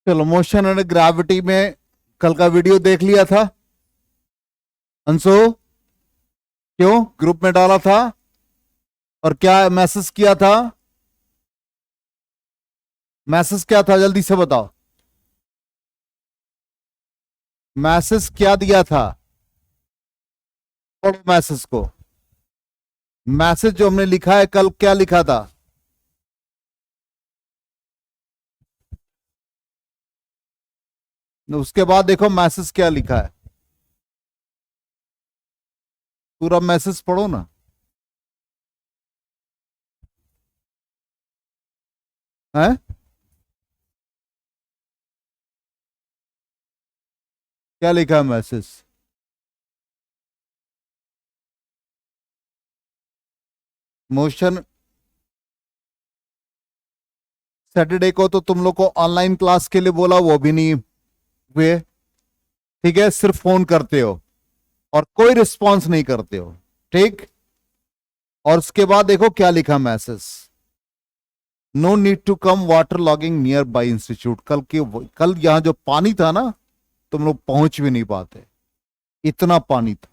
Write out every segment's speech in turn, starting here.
चलो, motion and gravity में कल का वीडियो देख लिया था अंशु? क्यों ग्रुप में डाला था और क्या मैसेज किया था? मैसेज क्या था, जल्दी से बताओ। मैसेज क्या दिया था? पढ़ो मैसेज को। मैसेज जो हमने लिखा है कल, क्या लिखा था? उसके बाद देखो मैसेज क्या लिखा है, पूरा मैसेज पढ़ो ना। है क्या लिखा है मैसेज? मोशन सैटरडे को तो तुम लोग को ऑनलाइन क्लास के लिए बोला, वो भी नहीं हुए। ठीक है, सिर्फ फोन करते हो और कोई रिस्पॉन्स नहीं करते हो। ठीक, और उसके बाद देखो क्या लिखा message. No need to come water logging nearby institute. कल यहां जो पानी था ना, तुम लोग पहुंच भी नहीं पाते, इतना पानी था,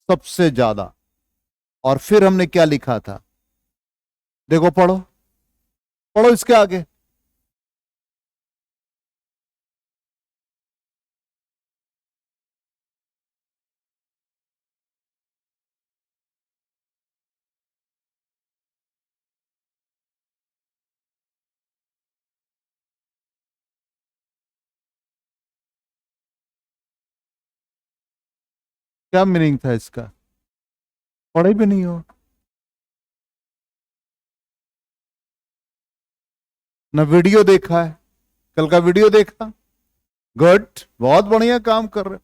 सबसे ज्यादा। और फिर हमने क्या लिखा था, देखो पढ़ो, पढ़ो इसके आगे। क्या मीनिंग था इसका? पढ़े भी नहीं हो ना, वीडियो देखा है? कल का वीडियो देखा? गुड, बहुत बढ़िया काम कर रहे हो।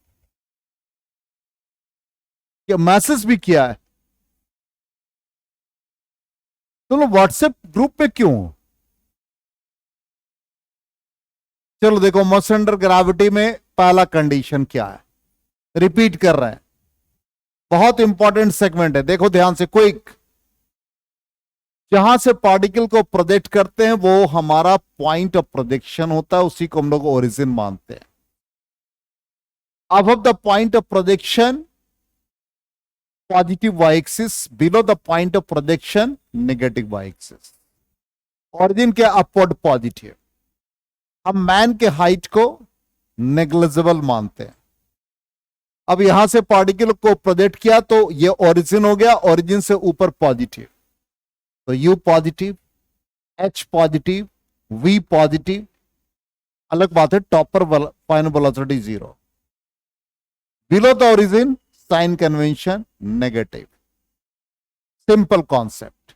क्या मैसेज भी किया है? तुम लोग व्हाट्सएप ग्रुप पे क्यों हो? चलो देखो, मोशन अंडर ग्रेविटी में पहला कंडीशन क्या है, रिपीट कर रहे हैं, बहुत इंपॉर्टेंट सेगमेंट है, देखो ध्यान से, क्विक। जहां से पार्टिकल को प्रोजेक्ट करते हैं वो हमारा पॉइंट ऑफ प्रोजेक्शन होता है, उसी को हम लोग ओरिजिन मानते हैं। above the point of projection positive y-axis, below the point of projection negative y-axis। Origin के अपवर्ड पॉजिटिव। हम मैन के हाइट को नेग्लिजिबल मानते हैं। अब यहां से पार्टिकल को प्रोजेक्ट किया तो ये ओरिजिन हो गया, ओरिजिन से ऊपर पॉजिटिव, तो u positive, h positive, v positive. अलग बात है, टॉप पर final velocity 0, below the origin sign convention negative. Simple concept.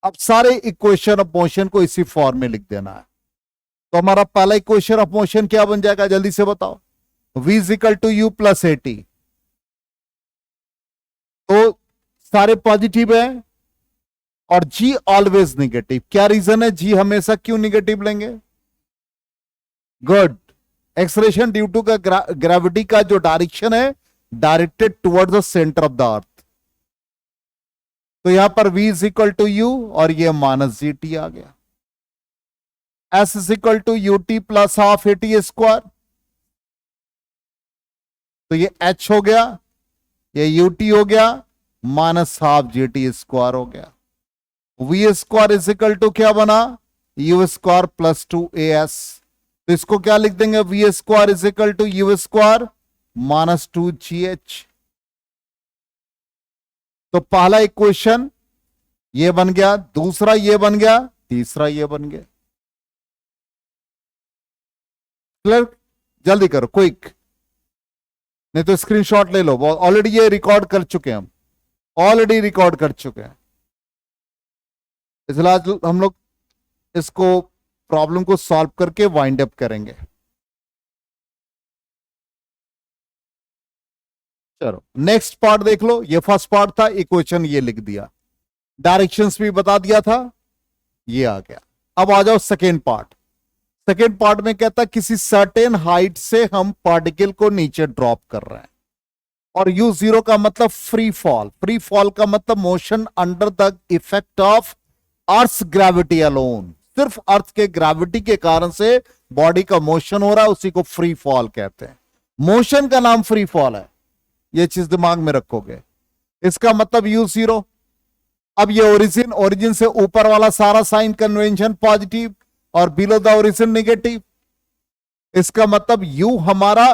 अब सारे इक्वेशन ऑफ मोशन को इसी फॉर्म में लिख देना है। तो हमारा पहला इक्वेशन ऑफ मोशन क्या बन जाएगा, जल्दी से बताओ। v is equal to u plus a t. तो सारे पॉजिटिव है और g ऑलवेज निगेटिव। क्या रीजन है, g हमेशा क्यों निगेटिव लेंगे? गुड, एक्सलेशन ड्यू टू का ग्रेविटी का जो डायरेक्शन है, directed towards the centre of the earth. तो यहां पर v is equal to u और ये माइनस जी टी आ गया। s is equal to u t plus half a t square. तो ये h हो गया, ये यू टी हो गया, minus half G T square हो गया। v square is equal to क्या बना, यू स्क्वायर प्लस 2as। तो इसको क्या लिख देंगे, v square is equal to u square minus 2gh। तो पहला इक्वेशन ये बन गया, दूसरा ये बन गया, तीसरा ये बन गया। क्लियर? जल्दी करो, क्विक, नहीं तो स्क्रीनशॉट ले लो। ऑलरेडी ये रिकॉर्ड कर चुके हैं हम, ऑलरेडी रिकॉर्ड कर चुके हैं, इसलिए आज हम लोग इसको प्रॉब्लम को सॉल्व करके वाइंड अप करेंगे। चलो नेक्स्ट पार्ट देख लो। ये फर्स्ट पार्ट था, इक्वेशन ये लिख दिया, डायरेक्शंस भी बता दिया था, ये आ गया। अब आ जाओ सेकेंड पार्ट। सेकेंड पार्ट में कहता है किसी सर्टेन हाइट से हम पार्टिकल को नीचे ड्रॉप कर रहे हैं, और यू जीरो का मतलब फ्री फॉल। फ्री फॉल का मतलब motion under the effect of earth gravity alone. सिर्फ अर्थ के ग्रेविटी के कारण से बॉडी का मोशन हो रहा है, उसी को फ्री फॉल कहते हैं। मोशन का नाम फ्री फॉल है, ये चीज दिमाग में रखोगे। इसका मतलब u0। अब ये ओरिजिन से ऊपर वाला सारा साइन कन्वेंशन पॉजिटिव और बिलो द ओरिजिन नेगेटिव। इसका मतलब u हमारा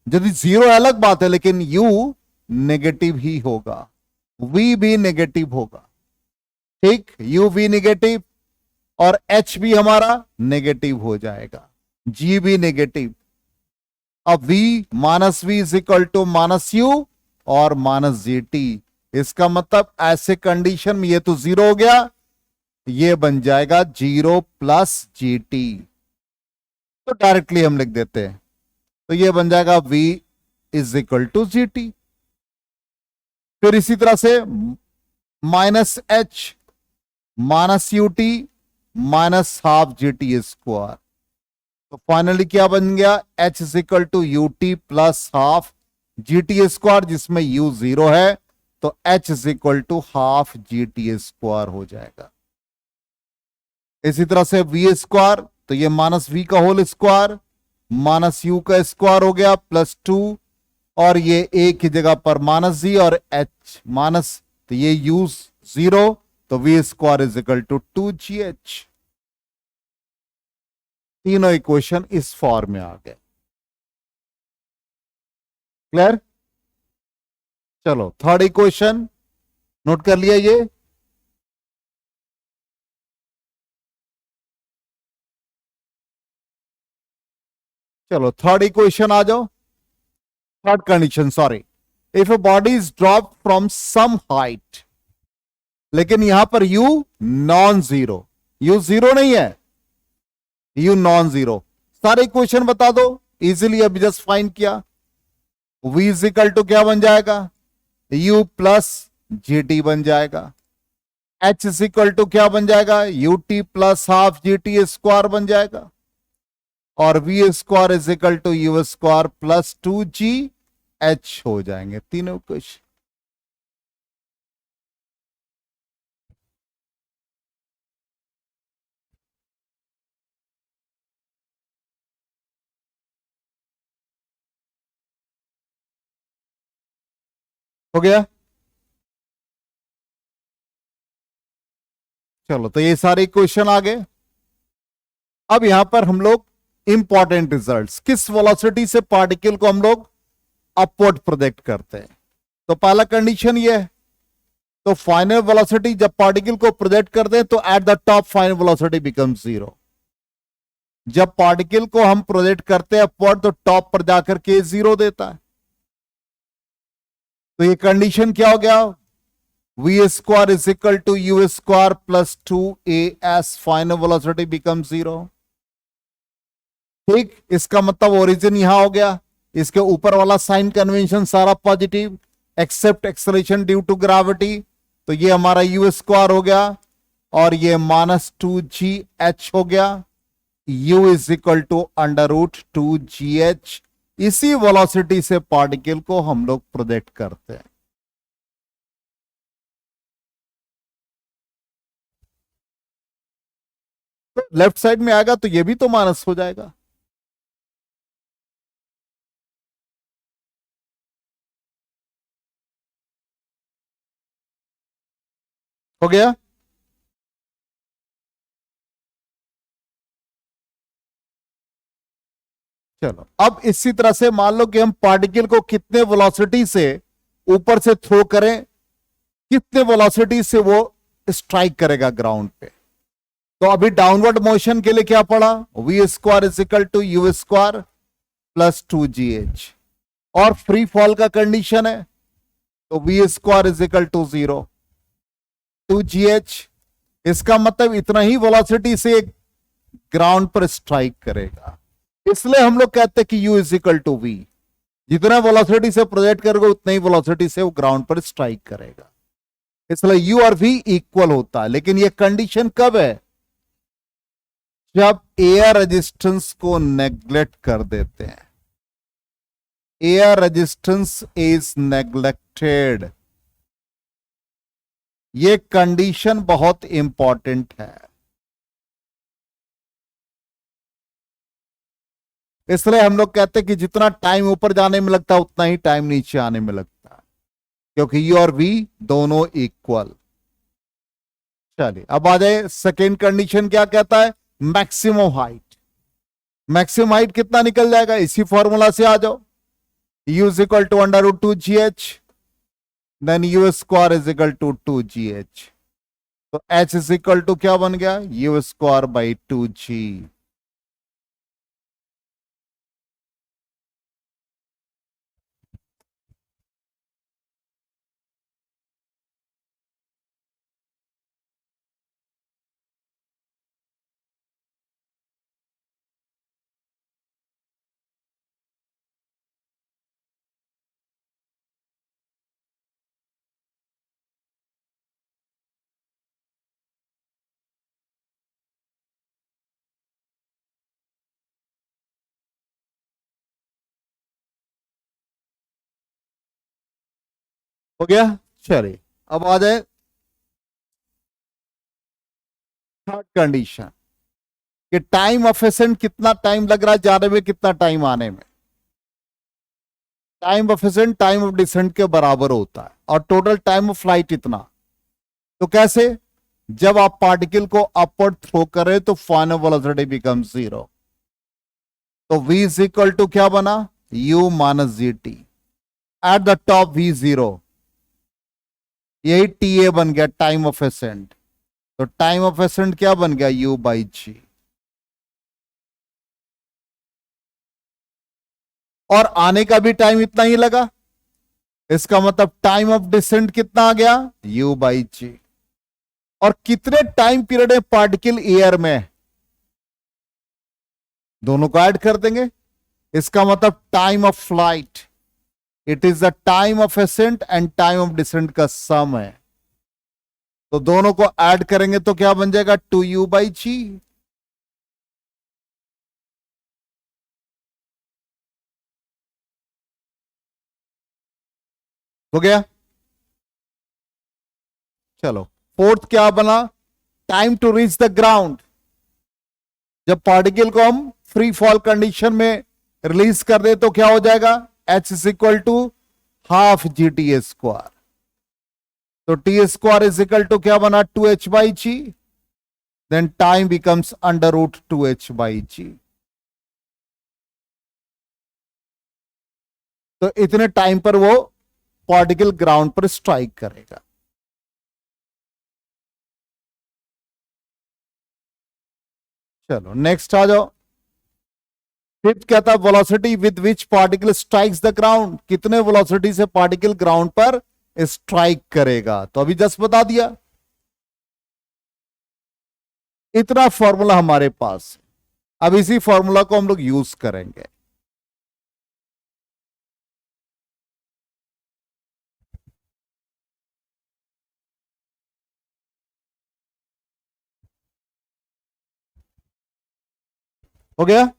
यदि 0 अलग बात है, लेकिन u नेगेटिव ही होगा, v भी नेगेटिव होगा। ठीक, u भी नेगेटिव और h भी हमारा नेगेटिव हो जाएगा, g भी नेगेटिव। अब v minus v is equal to minus u और माइनस जी टी। इसका मतलब ऐसे कंडीशन में ये तो 0 हो गया, ये बन जाएगा 0 प्लस जी टी। तो डायरेक्टली हम लिख देते हैं, तो ये बन जाएगा v is equal to g t. फिर इसी तरह से minus h minus u t minus half G T square. तो फाइनली क्या बन गया, h is equal to u t plus half G T square, जिसमें u 0 है, तो h is equal to half G T square हो जाएगा। इसी तरह से v स्क्वायर, तो ये माइनस वी का होल स्क्वायर माइनस यू का स्क्वायर हो गया प्लस 2, और ये एक ही जगह पर माइनस जी और h माइनस, तो ये u 0, तो v square is equal to 2gh। तीनों इक्वेशन इस फॉर्म में आ गए। क्लियर? चलो थर्ड इक्वेशन नोट कर लिया ये। चलो थर्ड इक्वेशन आ जाओ। Third condition, sorry, if a body is drop from some height, लेकिन यहां पर u नॉन जीरो, u 0 नहीं है, u नॉन जीरो। सारे इक्वेशन बता दो इजीली, अभी जस्ट फाइंड किया। v इज इक्वल टू क्या बन जाएगा, u प्लस जी टी बन जाएगा। h इज इक्वल टू क्या बन जाएगा, u t plus half G T square बन जाएगा। और v square is equal to u square plus 2gh हो जाएंगे तीनों इक्वेशन। हो गया? चलो तो ये सारे इक्वेशन आ गए। अब यहां पर हम लोग इंपॉर्टेंट रिजल्ट्स, किस वेलोसिटी से पार्टिकल को हम लोग अपवर्ड प्रोजेक्ट करते हैं। तो पहला कंडीशन ये है, तो फाइनल वेलोसिटी जब पार्टिकल को प्रोजेक्ट करते हैं तो at the top final velocity becomes 0। जब पार्टिकल को हम प्रोजेक्ट करते हैं अपवर्ड तो टॉप पर जाकर के 0 देता है। तो ये कंडीशन क्या हो गया, v square is equal to u square plus 2as, final velocity become 0। ठीक, इसका मतलब ओरिजिन यहां हो गया, इसके ऊपर वाला साइन कन्वेंशन सारा positive except acceleration due to gravity, तो ये हमारा यू स्क्वायर हो गया और ये माइनस 2gh हो गया। u is equal to √2gh। इसी वेलोसिटी से पार्टिकल को हम लोग प्रोजेक्ट करते हैं। तो लेफ्ट साइड में आएगा तो ये भी तो माइनस हो जाएगा। हो गया? चलो अब इसी तरह से मान लो कि हम पार्टिकल को कितने वेलोसिटी से ऊपर से थ्रो करें, कितने वेलोसिटी से वो स्ट्राइक करेगा ग्राउंड पे। तो अभी डाउनवर्ड मोशन के लिए क्या पड़ा, v square is equal to u square plus 2gh। और फ्री फॉल का कंडीशन है तो v square is equal to 0, 2gh। इसका मतलब इतना ही वेलोसिटी से ग्राउंड पर स्ट्राइक करेगा। इसलिए हम लोग कहते हैं कि u is equal to v, जितना वेलोसिटी से प्रोजेक्ट करोगे उतना ही वेलोसिटी से वो ग्राउंड पर स्ट्राइक करेगा। इसलिए u और v इक्वल होता है। लेकिन ये कंडीशन कब है, जब एयर रेजिस्टेंस को नेग्लेक्ट कर देते हैं। एयर रेजिस्टेंस इज नेग्लेक्टेड, ये कंडीशन बहुत इंपॉर्टेंट है। इसलिए हम लोग कहते हैं कि जितना टाइम ऊपर जाने में लगता है उतना ही टाइम नीचे आने में लगता है, क्योंकि यू और वी दोनों इक्वल। चलिए अब आ जाए सेकेंड कंडीशन, क्या कहता है? Maximum height. मैक्सिमम हाइट कितना निकल जाएगा? इसी फॉर्मूला से आ जाओ, u is equal to under root 2gh, then u square is equal to 2gh। तो h इज इक्वल टू क्या बन गया? u square by 2g। हो गया? चलिए अब आ जाए थर्ड कंडीशन, कि टाइम एफिशिएंट कितना टाइम लग रहा है जाने में, कितना टाइम आने में। Time efficient time of descent के बराबर होता है, और टोटल टाइम ऑफ फ्लाइट इतना। तो कैसे? जब आप पार्टिकल को अपवर्ड थ्रो करें तो फाइनल वेलोसिटी बिकम 0। तो v इज इक्वल टू क्या बना? u minus g T. At the top v0, यही TA बन गया टाइम ऑफ एसेंट। तो टाइम ऑफ एसेंट क्या बन गया? u by g. और आने का भी टाइम इतना ही लगा, इसका मतलब टाइम ऑफ डिसेंट कितना आ गया? u by g. और कितने टाइम पीरियड है पार्टिकल एयर में, दोनों को ऐड कर देंगे। इसका मतलब time of flight, it is the time of ascent and time of descent का सम है। तो दोनों को ऐड करेंगे तो क्या बन जाएगा? 2u बाई जी। हो गया? चलो फोर्थ क्या बना? Time to reach the ground. जब पार्टिकल को हम फ्री फॉल कंडीशन में रिलीज कर दे तो क्या हो जाएगा? h is equal to half G T square. तो T square is equal to क्या बना? 2h by G. Then time becomes under root 2h by G. तो इतने टाइम पर वो पार्टिकल ग्राउंड पर स्ट्राइक करेगा। चलो नेक्स्ट आ जाओ। फिफ्थ क्या था? Velocity with which particle strikes the ground. कितने वेलोसिटी से पार्टिकल ग्राउंड पर स्ट्राइक करेगा? तो अभी जस्ट बता दिया। इतना फॉर्मूला हमारे पास, अब इसी फॉर्मूला को हम लोग यूज करेंगे। हो गया?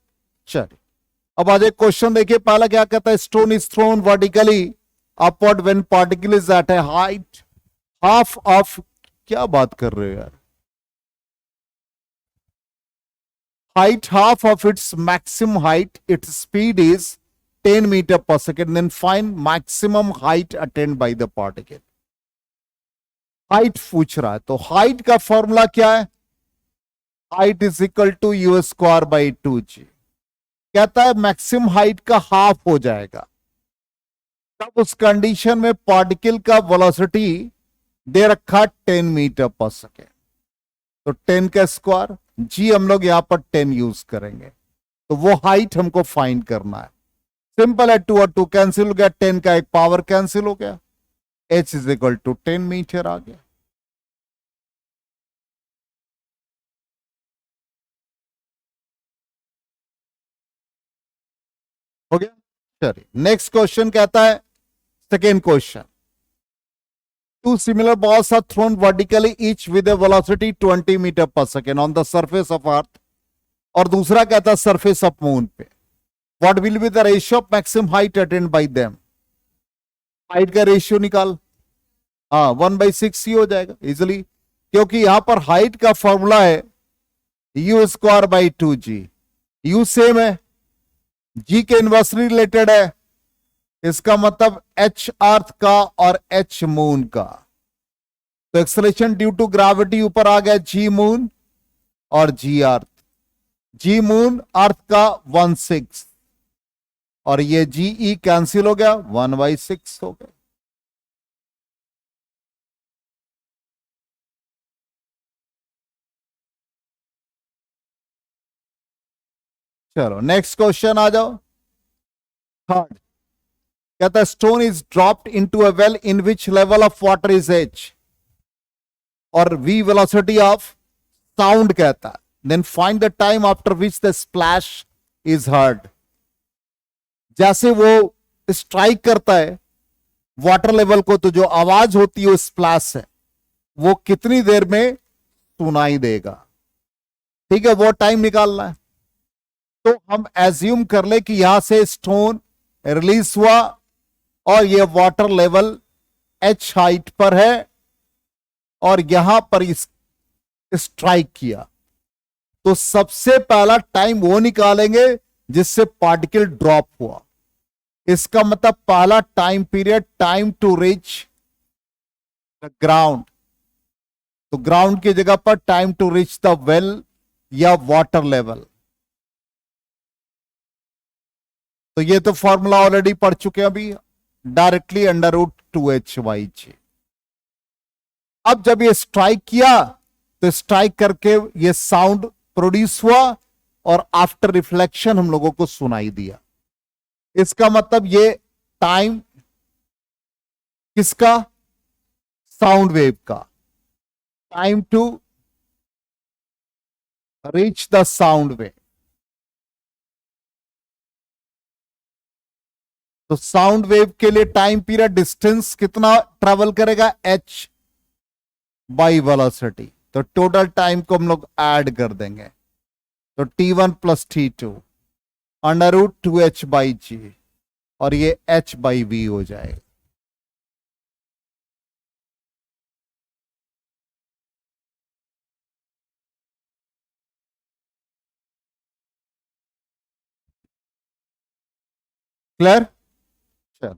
चलिए अब आज एक क्वेश्चन देखिए। पहला क्या कहता है? Stone is thrown vertically upward when particle is at a height half of, क्या बात कर रहे हो यार, height half of its maximum height, its speed is 10 meter per second, then find maximum height attained by the particle। Height पूछ रहा है, तो हाइट का फॉर्मूला क्या है? Height is equal to u square by 2g। कहता है maximum height का हाफ हो जाएगा, तब उस कंडीशन में पार्टिकल का वेलोसिटी दे रखा 10 मीटर पर सेकेंड। तो 10 का स्क्वायर, जी हम लोग यहां पर 10 यूज करेंगे, तो वो हाइट हमको फाइंड करना है। सिंपल है, 2 और 2 कैंसिल हो गया, 10 का एक पावर कैंसिल हो गया, h is equal to 10 metre आ गया। हो गया? चलिए नेक्स्ट क्वेश्चन कहता है, second question, two similar balls are thrown vertically each with a velocity 20 metre per second on the surface of earth। और दूसरा कहता है सरफेस ऑफ मून पे। What will be the ratio of maximum height attend bye them. Height का ratio निकाल। हाँ 1/6 ही हो जाएगा इजिली, क्योंकि यहां पर हाइट का फॉर्मूला है u square by 2g। u same है, जी के इन्वर्सली रिलेटेड है, इसका मतलब एच अर्थ का और एच मून का। तो एक्सलेशन ड्यू टू ग्रेविटी ऊपर आ गया जी मून और जी अर्थ। जी मून अर्थ का 1/6 और ये जी ई कैंसिल हो गया, 1/6 हो गया। चलो नेक्स्ट क्वेश्चन आ जाओ। थर्ड कहता है stone is dropped into a well in which level of water is h और वी वेलोसिटी ऑफ साउंड कहता है, then find the time after which the splash is heard. जैसे वो स्ट्राइक करता है वाटर लेवल को, तो जो आवाज होती है वो स्प्लैश है, वो कितनी देर में सुनाई देगा। ठीक है, वो टाइम निकालना है। तो हम एज्यूम कर ले कि यहां से स्टोन रिलीज हुआ और ये वाटर लेवल एच हाइट पर है और यहां पर स्ट्राइक किया। तो सबसे पहला टाइम वो निकालेंगे जिससे पार्टिकल ड्रॉप हुआ। इसका मतलब पहला time period, time to reach the ground. तो ग्राउंड की जगह पर time to reach the well या वाटर लेवल। तो ये तो फॉर्मूला ऑलरेडी पढ़ चुके हैं अभी, डायरेक्टली √2h/g। अब जब ये स्ट्राइक किया तो स्ट्राइक करके ये साउंड प्रोड्यूस हुआ और आफ्टर रिफ्लेक्शन हम लोगों को सुनाई दिया। इसका मतलब ये टाइम किसका? साउंड वेव का। Time to reach the sound wave. तो साउंड वेव के लिए टाइम पीरियड, डिस्टेंस कितना ट्रेवल करेगा? h by velocity. तो टोटल टाइम को हम लोग ऐड कर देंगे, तो t1 + t2 √2h/g और ये h/v हो जाएगा। क्लियर? चल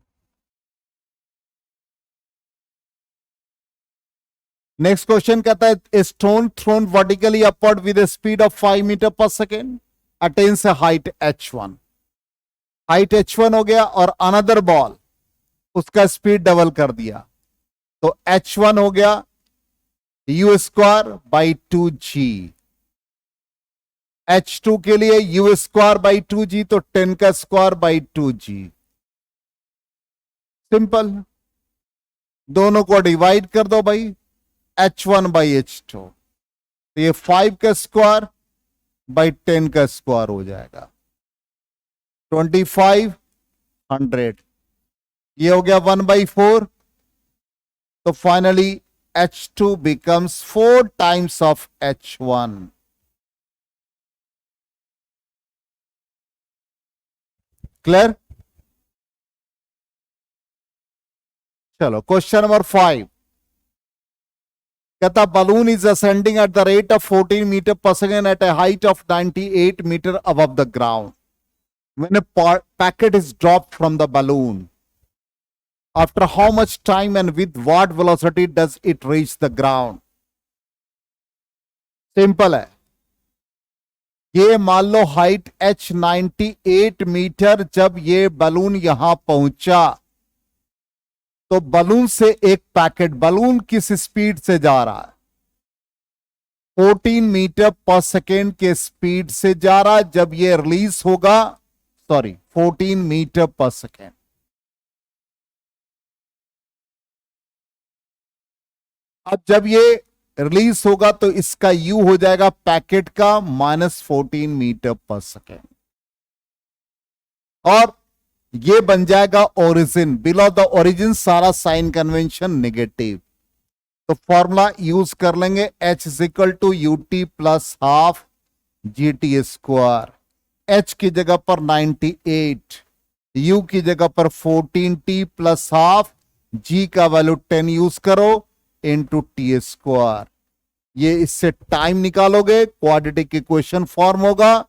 नेक्स्ट क्वेश्चन कहता है stone thrown vertically upward with a speed of 5 metre per second attains a height h1। Height h1 हो गया और अनदर बॉल, उसका स्पीड डबल कर दिया, तो h1 हो गया u²/2g। h2 के लिए u²/2g, तो 10^²/2g। सिंपल, दोनों को डिवाइड कर दो भाई, h1/h2, तो ये 5^²/10^² हो जाएगा, 2500। ये हो गया 1/4। तो finally h2 becomes 4 times of h1। Clear? चलो क्वेश्चन नंबर 5 कहता balloon is ascending at the rate of 14 meter per second at a height of 98 meter above the ground. When a packet is dropped from the balloon, after how much time and with what velocity does it reach the ground? Simple है, ये मान लो height h 98 metre, जब ये balloon यहां पहुंचा तो balloon से एक पैकेट, बलून किस स्पीड से जा रहा है? 14 मीटर पर सेकेंड के स्पीड से जा रहा है। जब ये रिलीज होगा, 14 मीटर पर सेकेंड। अब जब ये रिलीज होगा तो इसका यू हो जाएगा पैकेट का -14 मीटर पर सेकेंड, और ये बन जाएगा ओरिजिन। बिलो द ओरिजिन सारा साइन कन्वेंशन नेगेटिव, तो फॉर्मूला यूज कर लेंगे h = ut + ½ GT²। h की जगह पर 98, u की जगह पर 14t + ½ g का वैल्यू 10 यूज करो इंटू t²। ये इससे टाइम निकालोगे, क्वाड्रेटिक इक्वेशन फॉर्म होगा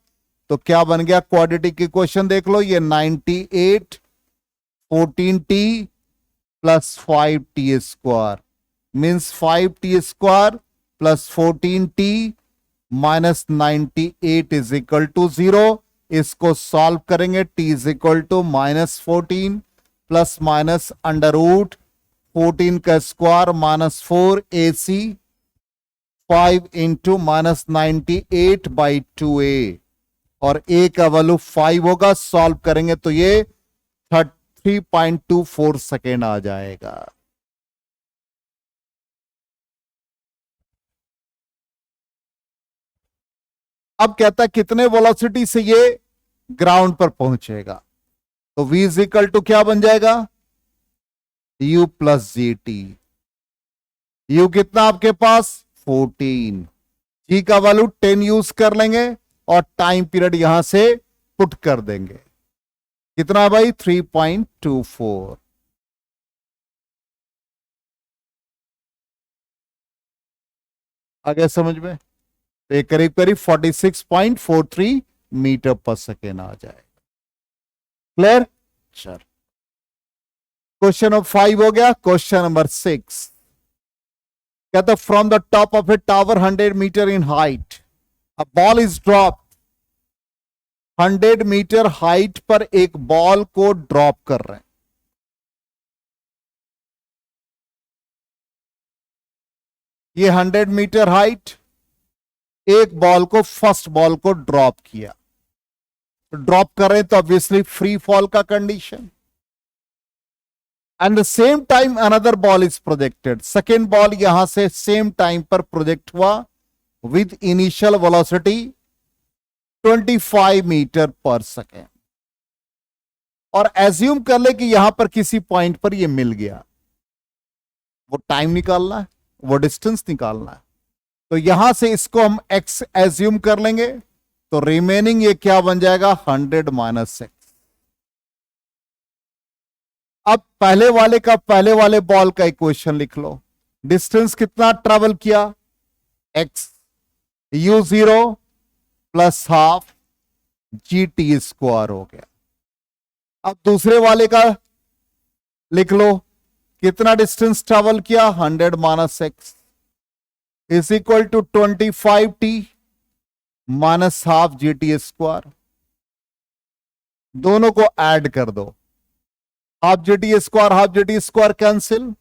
तो क्या बन गया, क्वाड्रेटिक इक्वेशन देख लो, ये 98 14t plus 5t square means 5t square plus 14t minus 98 is equal to 0। इसको सॉल्व करेंगे, t is equal to -14 plus minus under root 14 का square minus 4 AC 5 into minus 98 by 2a और a का value 5 होगा। Solve करेंगे तो ये 3.24 second आ जाएगा। अब कहता है कितने वेलोसिटी से ये ग्राउंड पर पहुंचेगा, तो v इज इक्वल टू क्या बन जाएगा, u plus g T. u कितना आपके पास 14, g का वैल्यू 10 यूज कर लेंगे और टाइम पीरियड यहां से पुट कर देंगे। कितना भाई 3.24। आगे समझ में, तो ये करीब करीब 46.43 मीटर पर सेकेंड आ जाएगा। क्लियर? चल, क्वेश्चन नंबर 5 हो गया। क्वेश्चन नंबर 6 कहता from the top of a tower 100 metre in height a ball is drop. 100 metre height पर एक बॉल को ड्रॉप कर रहे हैं। ये 100 मीटर हाइट, एक बॉल को, फर्स्ट बॉल को ड्रॉप किया। ड्रॉप कर रहे हैं तो ऑब्वियसली फ्री फॉल का condition. And the same time another ball is projected. Second ball यहां से सेम टाइम पर प्रोजेक्ट हुआ with initial velocity 25 metre per second. और एज्यूम कर ले कि यहां पर किसी पॉइंट पर ये मिल गया। वो टाइम निकालना है, वो डिस्टेंस निकालना है। तो यहां से इसको हम x एज्यूम कर लेंगे, तो रिमेनिंग ये क्या बन जाएगा 100 माइनस x। अब पहले वाले बॉल का इक्वेशन लिख लो। डिस्टेंस कितना ट्रेवल किया x, u0 plus half G T square हो गया। अब दूसरे वाले का लिख लो, कितना डिस्टेंस ट्रेवल किया 100 minus x is equal to 25t minus half G T square. दोनों को ऐड कर दो, half G T square cancel,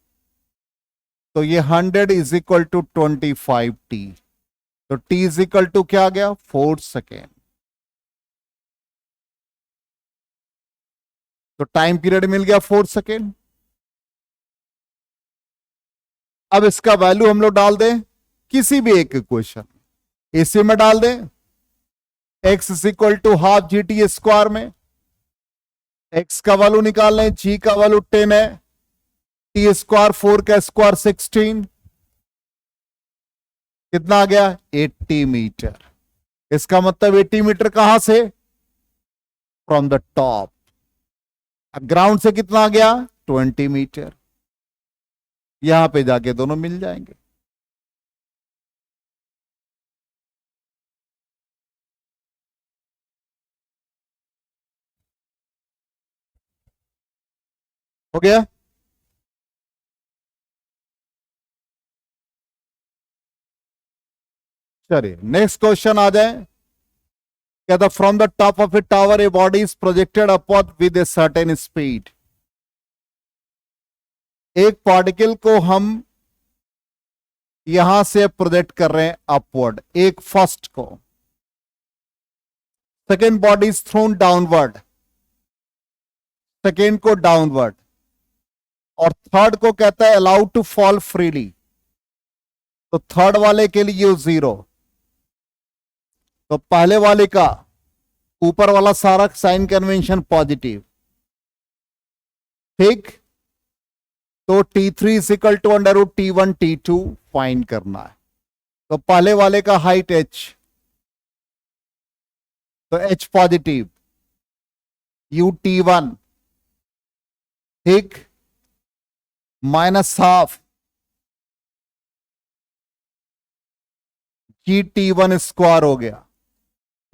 तो ये 100 इज इक्वल टू 25t। तो t इज इक्वल टू क्या आ गया 4 सेकेंड। तो टाइम पीरियड मिल गया 4 सेकेंड। अब इसका वैल्यू हम लोग डाल दें किसी भी एक इक्वेशन, इसी में डाल दें। x is equal to half G T square में x का वैल्यू निकाल लें, g का वैल्यू 10 है, t स्क्वायर 4 का स्क्वायर 16, कितना आ गया 80 मीटर। इसका मतलब 80 मीटर कहां से, फ्रॉम द टॉप। अब ग्राउंड से कितना आ गया 20 मीटर। यहां पे जाके दोनों मिल जाएंगे। हो गया। चलिए नेक्स्ट क्वेश्चन आ जाए। कहता from the top of a tower a body is projected upward with a certain speed. एक पार्टिकल को हम यहां से प्रोजेक्ट कर रहे हैं अपवर्ड, एक फर्स्ट को। Second body is throne downward, second को डाउनवर्ड, और थर्ड को कहता है अलाउड टू फॉल फ्रीली। तो थर्ड वाले के लिए 0। तो पहले वाले का ऊपर वाला सारा साइन कन्वेंशन पॉजिटिव, ठीक। तो T3 is equal to under root T1 T2 find करना है। तो पहले वाले का हाइट h, तो h पॉजिटिव, u T1, ठीक, माइनस हाफ जी T1 स्क्वायर हो गया,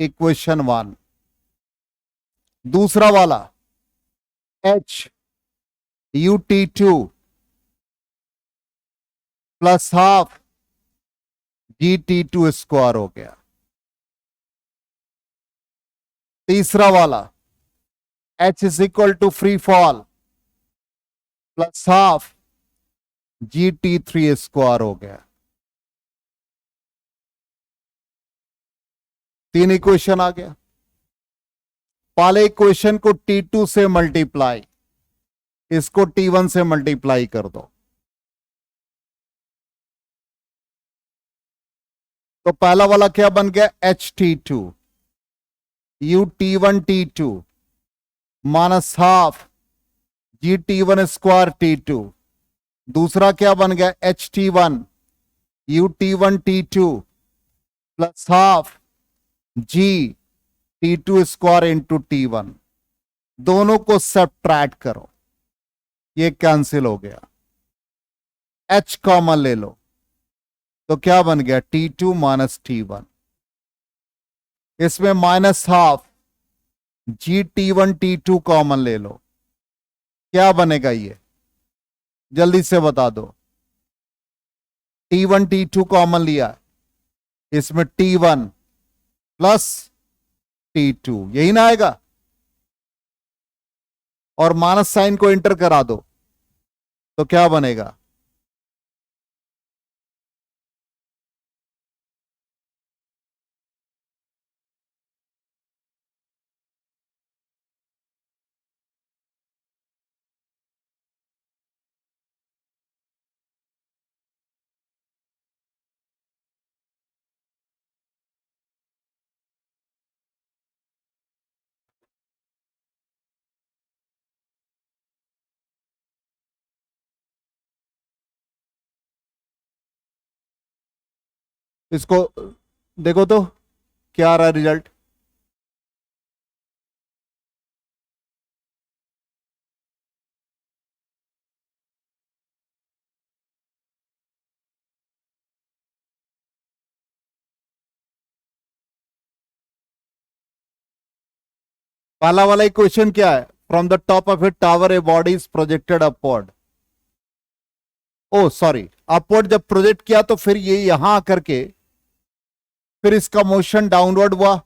इक्वेशन 1। दूसरा वाला h u t two plus half जी टी टू स्क्वायर हो गया। तीसरा वाला h is equal to free fall plus half ji t three square हो गया। तीन इक्वेशन आ गया। पहले इक्वेशन को T2 से मल्टीप्लाई, इसको T1 से मल्टीप्लाई कर दो। तो पहला वाला क्या बन गया, h t two u t one T two minus half G T one square t two. दूसरा क्या बन गया, h t one u t one T two plus half जी t two square into t one. दोनों को subtract करो, ये cancel हो गया। एच कॉमन ले लो तो क्या बन गया, T two minus T one. इसमें minus half G T one T two common ले लो, क्या बनेगा ये जल्दी से बता दो। T one T two common लिया, इसमें T one plus T two, यही ना आएगा। और माइनस साइन को इंटर करा दो तो क्या बनेगा, इसको देखो तो क्या आ रहा है रिजल्ट। पहला वाला इक्वेशन क्या है, from the top of a tower a body is projected upward. Oh sorry, upward जब प्रोजेक्ट किया तो फिर ये यहां आकर के फिर इसका मोशन डाउनवर्ड हुआ,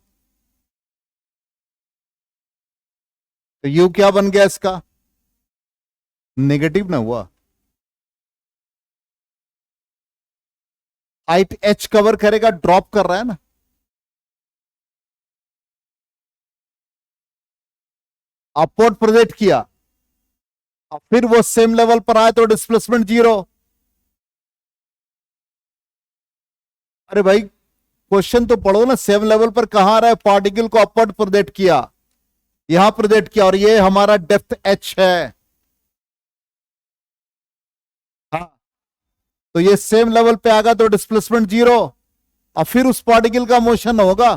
तो यू क्या बन गया इसका, नेगेटिव ना हुआ। हाइट एच कवर करेगा, ड्रॉप कर रहा है ना। अपवर्ड प्रोजेक्ट किया और फिर वो सेम लेवल पर आए तो डिस्प्लेसमेंट जीरो। अरे भाई क्वेश्चन तो पढ़ो ना, सेम लेवल पर कहां आ रहा है, पार्टिकल को अपवर्ड प्रोजेक्ट किया, यहां प्रोजेक्ट किया और ये हमारा डेप्थ एच है। हाँ, तो ये सेम लेवल पे आएगा तो डिस्प्लेसमेंट जीरो और फिर उस पार्टिकल का मोशन होगा,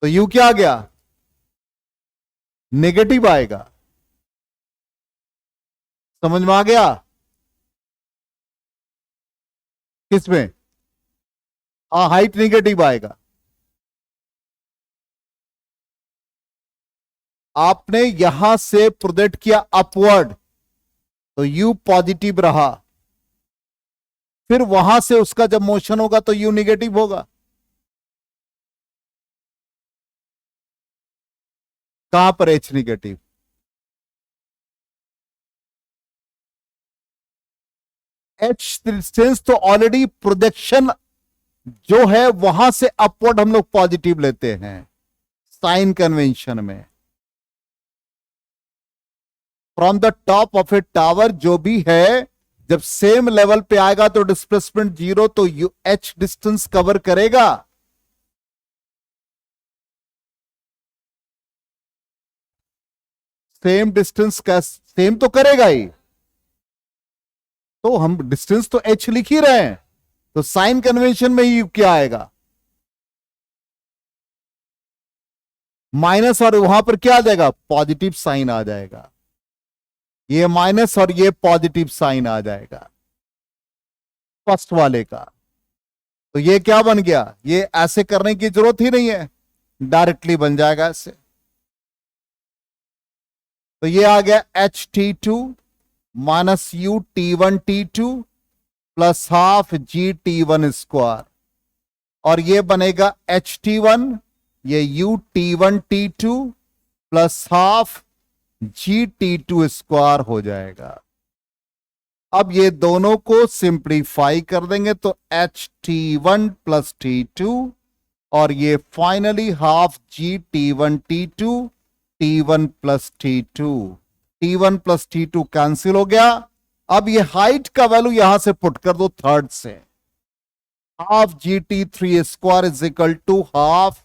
तो यू क्या आ गया, नेगेटिव आएगा। समझ में आ गया, किसमें, हाँ हाइट नेगेटिव आएगा। आपने यहां से प्रोजेक्ट किया अपवर्ड तो यू पॉजिटिव रहा, फिर वहां से उसका जब मोशन होगा तो यू नेगेटिव होगा। कहां पर एच नेगेटिव, एच डिस्टेंस तो ऑलरेडी प्रोजेक्शन जो है वहां से अपवर्ड हम लोग पॉजिटिव लेते हैं साइन कन्वेंशन में। From the top of a tower जो भी है, जब सेम लेवल पे आएगा तो डिस्प्लेसमेंट जीरो, तो यू एच डिस्टेंस कवर करेगा। सेम डिस्टेंस का सेम तो करेगा ही, तो हम डिस्टेंस तो एच लिख ही रहे हैं, तो साइन कन्वेंशन में ही क्या आएगा, माइनस, और वहां पर क्या आ जाएगा, पॉजिटिव साइन आ जाएगा। ये माइनस और ये पॉजिटिव साइन आ जाएगा फर्स्ट वाले का, तो ये क्या बन गया, ये ऐसे करने की जरूरत ही नहीं है, डायरेक्टली बन जाएगा ऐसे। तो ये आ गया HT2 minus UT1T2 plus half GT1 square, और ये बनेगा HT1, ये UT1T2 plus half GT2 square हो जाएगा। अब ये दोनों को सिंप्लीफाई कर देंगे तो HT1 प्लस T2, और ये finally half GT1T2 T1 plus T2, T1 plus T2 cancel हो गया। अब ये हाइट का वैल्यू यहां से पुट कर दो थर्ड से, half GT3 square is equal to half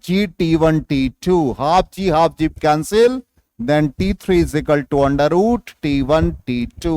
GT1T2, half g cancel, then T3 is equal to under root T1 T2।